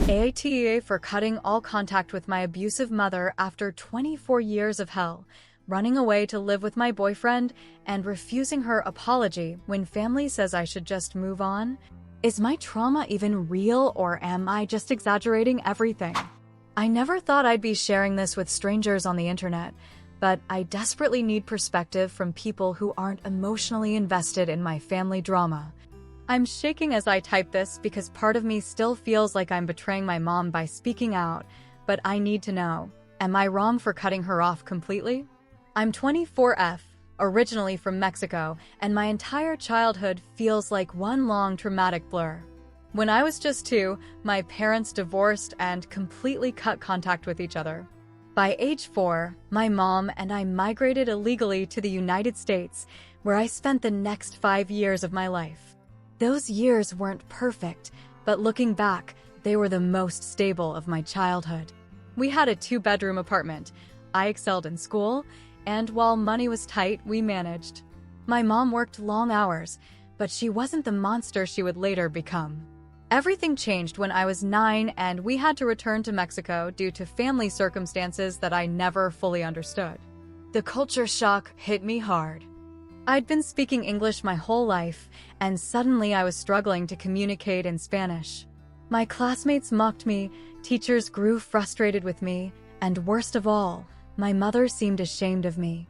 AITA for cutting all contact with my abusive mother after 24 years of hell, running away to live with my boyfriend, and refusing her apology when family says I should just move on. Is my trauma even real, or am I just exaggerating everything? I never thought I'd be sharing this with strangers on the internet, but I desperately need perspective from people who aren't emotionally invested in my family drama. I'm shaking as I type this because part of me still feels like I'm betraying my mom by speaking out, but I need to know, am I wrong for cutting her off completely? I'm 24F, originally from Mexico, and my entire childhood feels like one long traumatic blur. When I was just 2, my parents divorced and completely cut contact with each other. By age 4, my mom and I migrated illegally to the United States, where I spent the next 5 years of my life. Those years weren't perfect, but looking back, they were the most stable of my childhood. We had a 2-bedroom apartment. I excelled in school, and while money was tight, we managed. My mom worked long hours, but she wasn't the monster she would later become. Everything changed when I was 9 and we had to return to Mexico due to family circumstances that I never fully understood. The culture shock hit me hard. I'd been speaking English my whole life, and suddenly I was struggling to communicate in Spanish. My classmates mocked me, teachers grew frustrated with me, and worst of all, my mother seemed ashamed of me.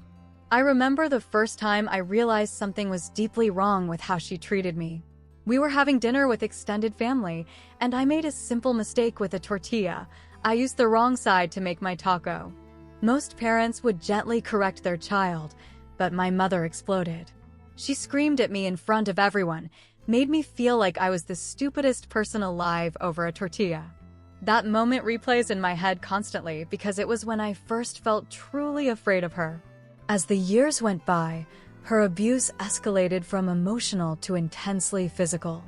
I remember the first time I realized something was deeply wrong with how she treated me. We were having dinner with extended family, and I made a simple mistake with a tortilla. I used the wrong side to make my taco. Most parents would gently correct their child, but my mother exploded. She screamed at me in front of everyone, made me feel like I was the stupidest person alive over a tortilla. That moment replays in my head constantly because it was when I first felt truly afraid of her. As the years went by, her abuse escalated from emotional to intensely physical.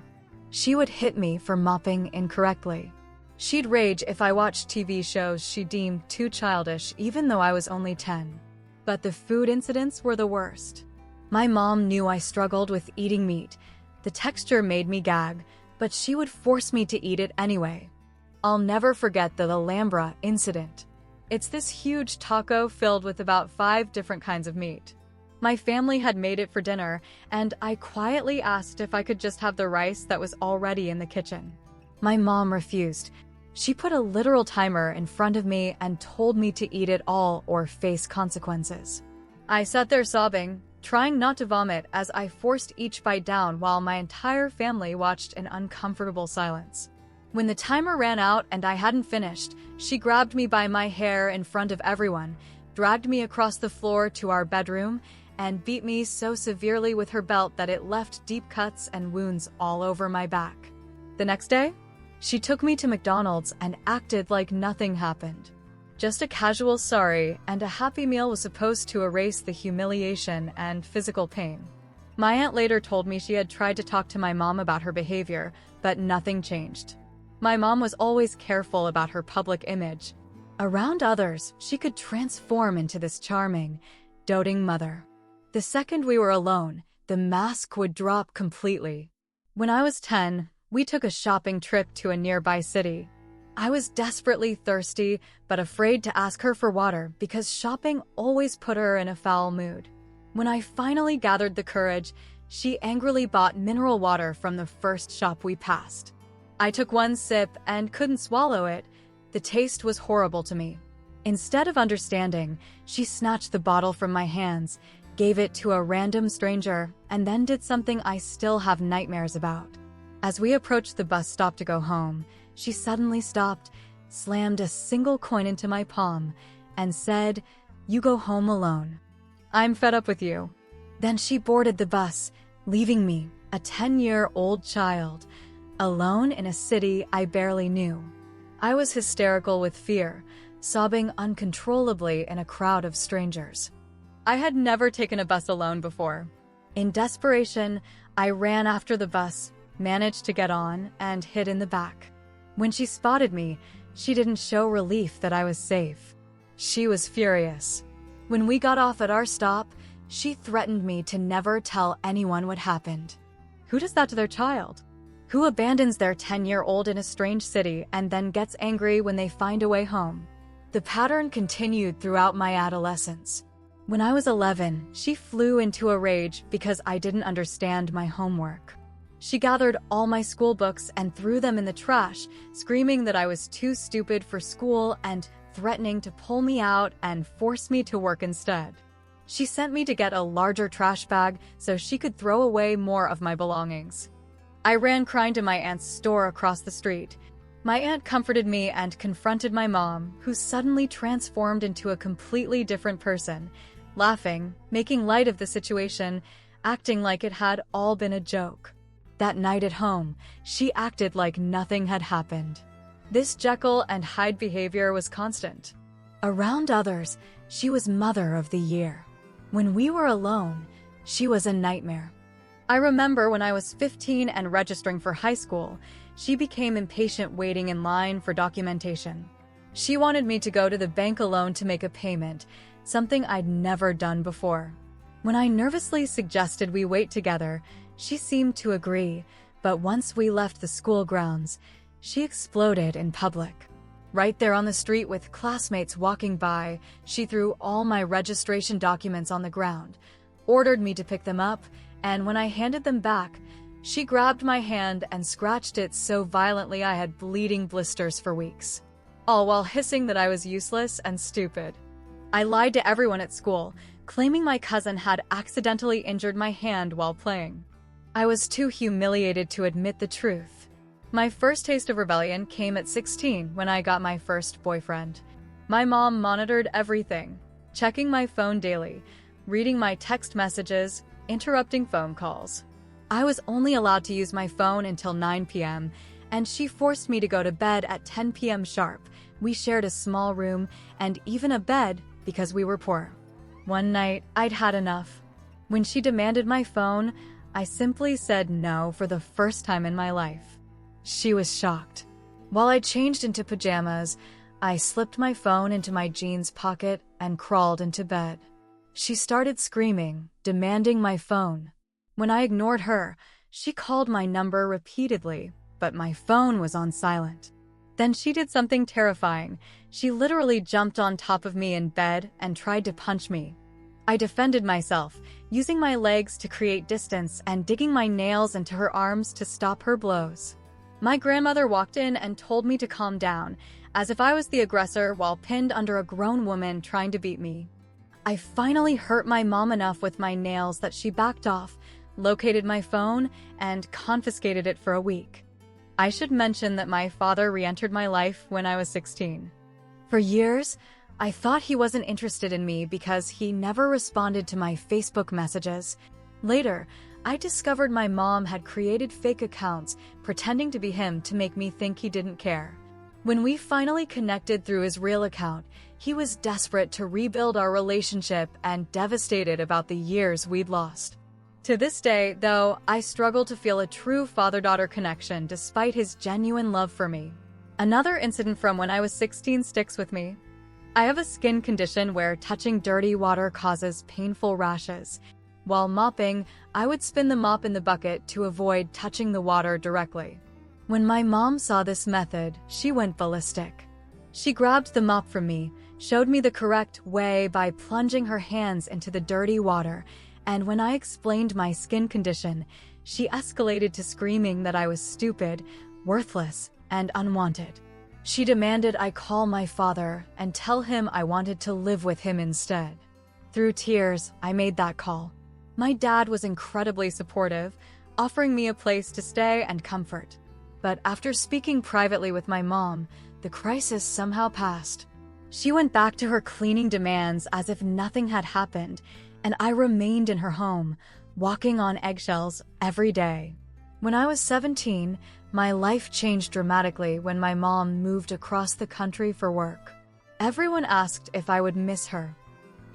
She would hit me for mopping incorrectly. She'd rage if I watched TV shows she deemed too childish, even though I was only 10. But the food incidents were the worst. My mom knew I struggled with eating meat. The texture made me gag, but she would force me to eat it anyway. I'll never forget the Alhambra incident. It's this huge taco filled with about 5 different kinds of meat. My family had made it for dinner, and I quietly asked if I could just have the rice that was already in the kitchen. My mom refused. She put a literal timer in front of me and told me to eat it all or face consequences. I sat there sobbing, trying not to vomit as I forced each bite down while my entire family watched in uncomfortable silence. When the timer ran out and I hadn't finished, she grabbed me by my hair in front of everyone, dragged me across the floor to our bedroom, and beat me so severely with her belt that it left deep cuts and wounds all over my back. The next day, she took me to McDonald's and acted like nothing happened. Just a casual sorry and a Happy Meal was supposed to erase the humiliation and physical pain. My aunt later told me she had tried to talk to my mom about her behavior, but nothing changed. My mom was always careful about her public image. Around others, she could transform into this charming, doting mother. The second we were alone, the mask would drop completely. When I was 10, we took a shopping trip to a nearby city. I was desperately thirsty, but afraid to ask her for water because shopping always put her in a foul mood. When I finally gathered the courage, she angrily bought mineral water from the first shop we passed. I took one sip and couldn't swallow it. The taste was horrible to me. Instead of understanding, she snatched the bottle from my hands, gave it to a random stranger, and then did something I still have nightmares about. As we approached the bus stop to go home, she suddenly stopped, slammed a single coin into my palm, and said, "You go home alone. I'm fed up with you." Then she boarded the bus, leaving me, a 10-year-old child, alone in a city I barely knew. I was hysterical with fear, sobbing uncontrollably in a crowd of strangers. I had never taken a bus alone before. In desperation, I ran after the bus, managed to get on, and hid in the back. When she spotted me, she didn't show relief that I was safe. She was furious. When we got off at our stop, she threatened me to never tell anyone what happened. Who does that to their child? Who abandons their 10-year-old in a strange city and then gets angry when they find a way home? The pattern continued throughout my adolescence. When I was 11, she flew into a rage because I didn't understand my homework. She gathered all my school books and threw them in the trash, screaming that I was too stupid for school and threatening to pull me out and force me to work instead. She sent me to get a larger trash bag so she could throw away more of my belongings. I ran crying to my aunt's store across the street. My aunt comforted me and confronted my mom, who suddenly transformed into a completely different person, laughing, making light of the situation, acting like it had all been a joke. That night at home, she acted like nothing had happened. This Jekyll and Hyde behavior was constant. Around others, she was Mother of the Year. When we were alone, she was a nightmare. I remember when I was 15 and registering for high school, she became impatient waiting in line for documentation. She wanted me to go to the bank alone to make a payment, something I'd never done before. When I nervously suggested we wait together, she seemed to agree, but once we left the school grounds, she exploded in public. Right there on the street with classmates walking by, she threw all my registration documents on the ground, ordered me to pick them up, and when I handed them back, she grabbed my hand and scratched it so violently I had bleeding blisters for weeks, all while hissing that I was useless and stupid. I lied to everyone at school, claiming my cousin had accidentally injured my hand while playing. I was too humiliated to admit the truth. My first taste of rebellion came at 16 when I got my first boyfriend. My mom monitored everything, checking my phone daily, reading my text messages, interrupting phone calls. I was only allowed to use my phone until 9 p.m., and she forced me to go to bed at 10 p.m. sharp. We shared a small room and even a bed because we were poor. One night, I'd had enough. When she demanded my phone, I simply said no for the first time in my life. She was shocked. While I changed into pajamas, I slipped my phone into my jeans pocket and crawled into bed. She started screaming, demanding my phone. When I ignored her, she called my number repeatedly, but my phone was on silent. Then she did something terrifying. She literally jumped on top of me in bed and tried to punch me. I defended myself, using my legs to create distance and digging my nails into her arms to stop her blows. My grandmother walked in and told me to calm down, as if I was the aggressor while pinned under a grown woman trying to beat me. I finally hurt my mom enough with my nails that she backed off, located my phone, and confiscated it for a week. I should mention that my father re-entered my life when I was 16. For years, I thought he wasn't interested in me because he never responded to my Facebook messages. Later, I discovered my mom had created fake accounts pretending to be him to make me think he didn't care. When we finally connected through his real account, he was desperate to rebuild our relationship and devastated about the years we'd lost. To this day, though, I struggle to feel a true father-daughter connection despite his genuine love for me. Another incident from when I was 16 sticks with me. I have a skin condition where touching dirty water causes painful rashes. While mopping, I would spin the mop in the bucket to avoid touching the water directly. When my mom saw this method, she went ballistic. She grabbed the mop from me, showed me the correct way by plunging her hands into the dirty water, and when I explained my skin condition, she escalated to screaming that I was stupid, worthless, and unwanted. She demanded I call my father and tell him I wanted to live with him instead. Through tears, I made that call. My dad was incredibly supportive, offering me a place to stay and comfort. But after speaking privately with my mom, the crisis somehow passed. She went back to her cleaning demands as if nothing had happened, and I remained in her home, walking on eggshells every day. When I was 17, my life changed dramatically when my mom moved across the country for work. Everyone asked if I would miss her.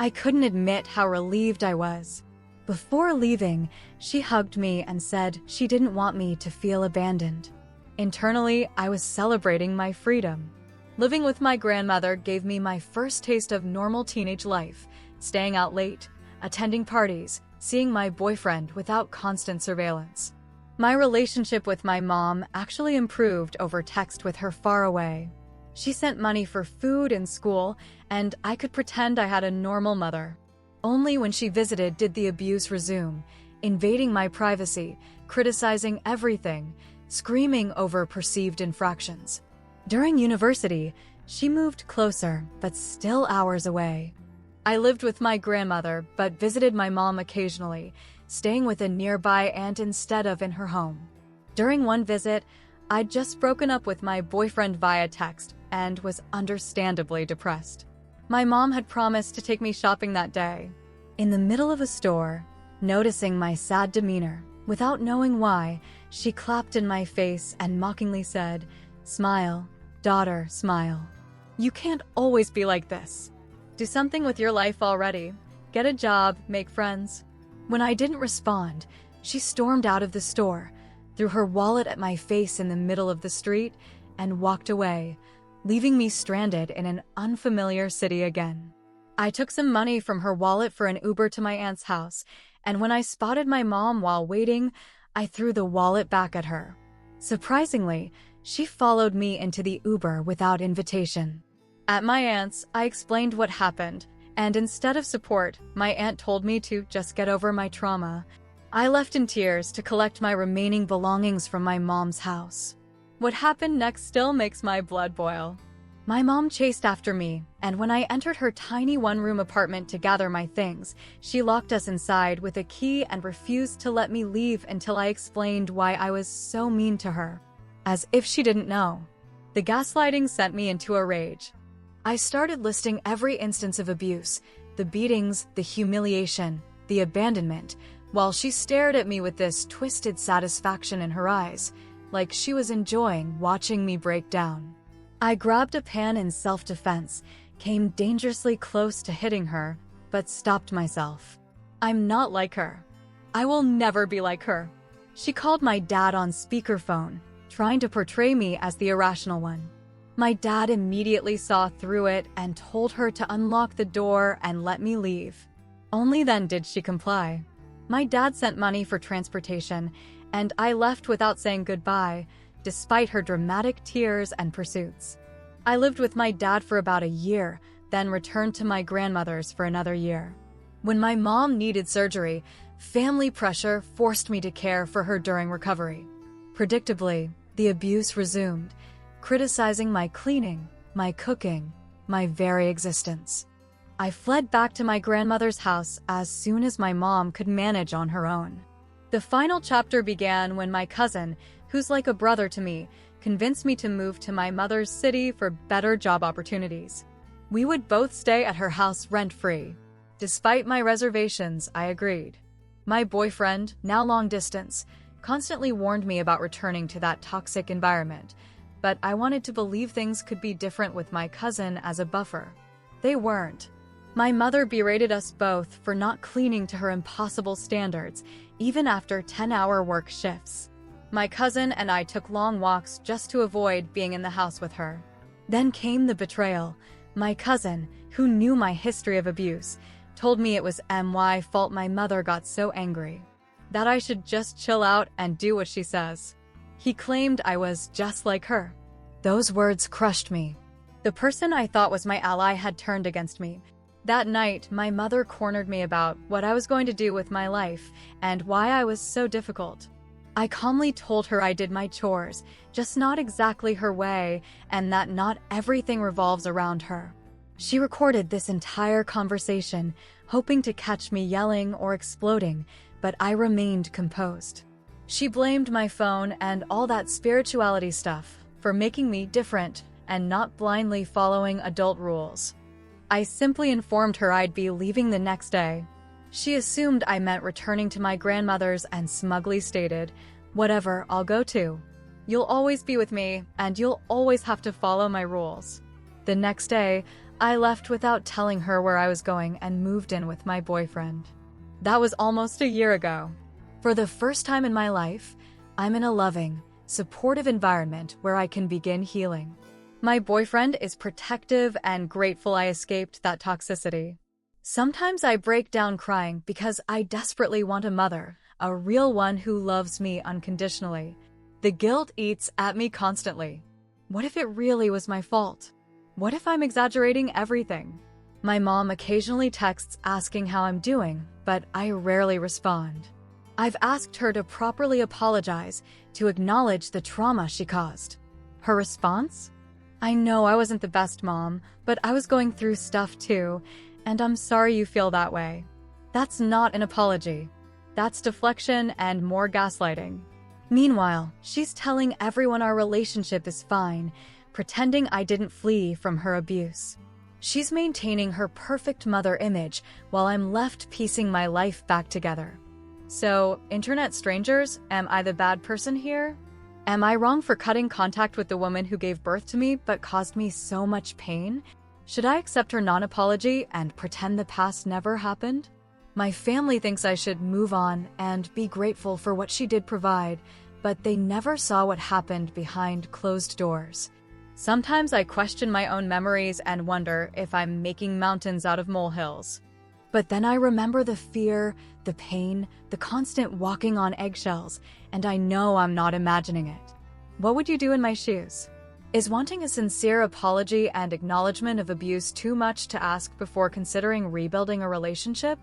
I couldn't admit how relieved I was. Before leaving, she hugged me and said she didn't want me to feel abandoned. Internally, I was celebrating my freedom. Living with my grandmother gave me my first taste of normal teenage life, staying out late, attending parties, seeing my boyfriend without constant surveillance. My relationship with my mom actually improved over text with her far away. She sent money for food and school, and I could pretend I had a normal mother. Only when she visited did the abuse resume, invading my privacy, criticizing everything, screaming over perceived infractions. During university, she moved closer, but still hours away. I lived with my grandmother, but visited my mom occasionally, staying with a nearby aunt instead of in her home. During one visit, I'd just broken up with my boyfriend via text and was understandably depressed. My mom had promised to take me shopping that day. In the middle of a store, noticing my sad demeanor, without knowing why, she clapped in my face and mockingly said, "Smile, daughter, smile. You can't always be like this. Do something with your life already. Get a job, make friends." When I didn't respond, she stormed out of the store, threw her wallet at my face in the middle of the street, and walked away, leaving me stranded in an unfamiliar city again. I took some money from her wallet for an Uber to my aunt's house, and when I spotted my mom while waiting, I threw the wallet back at her. Surprisingly, she followed me into the Uber without invitation. At my aunt's, I explained what happened, and instead of support, my aunt told me to just get over my trauma. I left in tears to collect my remaining belongings from my mom's house. What happened next still makes my blood boil. My mom chased after me, and when I entered her tiny one-room apartment to gather my things, she locked us inside with a key and refused to let me leave until I explained why I was so mean to her. As if she didn't know. The gaslighting sent me into a rage. I started listing every instance of abuse, the beatings, the humiliation, the abandonment, while she stared at me with this twisted satisfaction in her eyes, like she was enjoying watching me break down. I grabbed a pan in self-defense, came dangerously close to hitting her, but stopped myself. I'm not like her. I will never be like her. She called my dad on speakerphone, trying to portray me as the irrational one. My dad immediately saw through it and told her to unlock the door and let me leave. Only then did she comply. My dad sent money for transportation, and I left without saying goodbye, despite her dramatic tears and pursuits. I lived with my dad for about a year, then returned to my grandmother's for another year. When my mom needed surgery, family pressure forced me to care for her during recovery. Predictably, the abuse resumed, criticizing my cleaning, my cooking, my very existence. I fled back to my grandmother's house as soon as my mom could manage on her own. The final chapter began when my cousin, who's like a brother to me, convinced me to move to my mother's city for better job opportunities. We would both stay at her house rent-free. Despite my reservations, I agreed. My boyfriend, now long distance, constantly warned me about returning to that toxic environment, but I wanted to believe things could be different with my cousin as a buffer. They weren't. My mother berated us both for not cleaning to her impossible standards, even after 10-hour work shifts. My cousin and I took long walks just to avoid being in the house with her. Then came the betrayal. My cousin, who knew my history of abuse, told me it was my fault my mother got so angry. That I should just chill out and do what she says. He claimed I was just like her. Those words crushed me. The person I thought was my ally had turned against me. That night, my mother cornered me about what I was going to do with my life and why I was so difficult. I calmly told her I did my chores, just not exactly her way, and that not everything revolves around her. She recorded this entire conversation, hoping to catch me yelling or exploding, but I remained composed. She blamed my phone and all that spirituality stuff for making me different and not blindly following adult rules. I simply informed her I'd be leaving the next day. She assumed I meant returning to my grandmother's and smugly stated, "Whatever, I'll go too. You'll always be with me, and you'll always have to follow my rules." The next day, I left without telling her where I was going and moved in with my boyfriend. That was almost a year ago. For the first time in my life, I'm in a loving, supportive environment where I can begin healing. My boyfriend is protective and grateful I escaped that toxicity. Sometimes I break down crying because I desperately want a mother, a real one who loves me unconditionally. The guilt eats at me constantly. What if it really was my fault? What if I'm exaggerating everything? My mom occasionally texts asking how I'm doing, but I rarely respond. I've asked her to properly apologize, to acknowledge the trauma she caused. Her response? I know I wasn't the best mom, but I was going through stuff too, and I'm sorry you feel that way. That's not an apology. That's deflection and more gaslighting. Meanwhile, she's telling everyone our relationship is fine, pretending I didn't flee from her abuse. She's maintaining her perfect mother image while I'm left piecing my life back together. So, internet strangers, am I the bad person here? Am I wrong for cutting contact with the woman who gave birth to me but caused me so much pain? Should I accept her non-apology and pretend the past never happened? My family thinks I should move on and be grateful for what she did provide, but they never saw what happened behind closed doors. Sometimes I question my own memories and wonder if I'm making mountains out of molehills. But then I remember the fear, the pain, the constant walking on eggshells, and I know I'm not imagining it. What would you do in my shoes? Is wanting a sincere apology and acknowledgement of abuse too much to ask before considering rebuilding a relationship?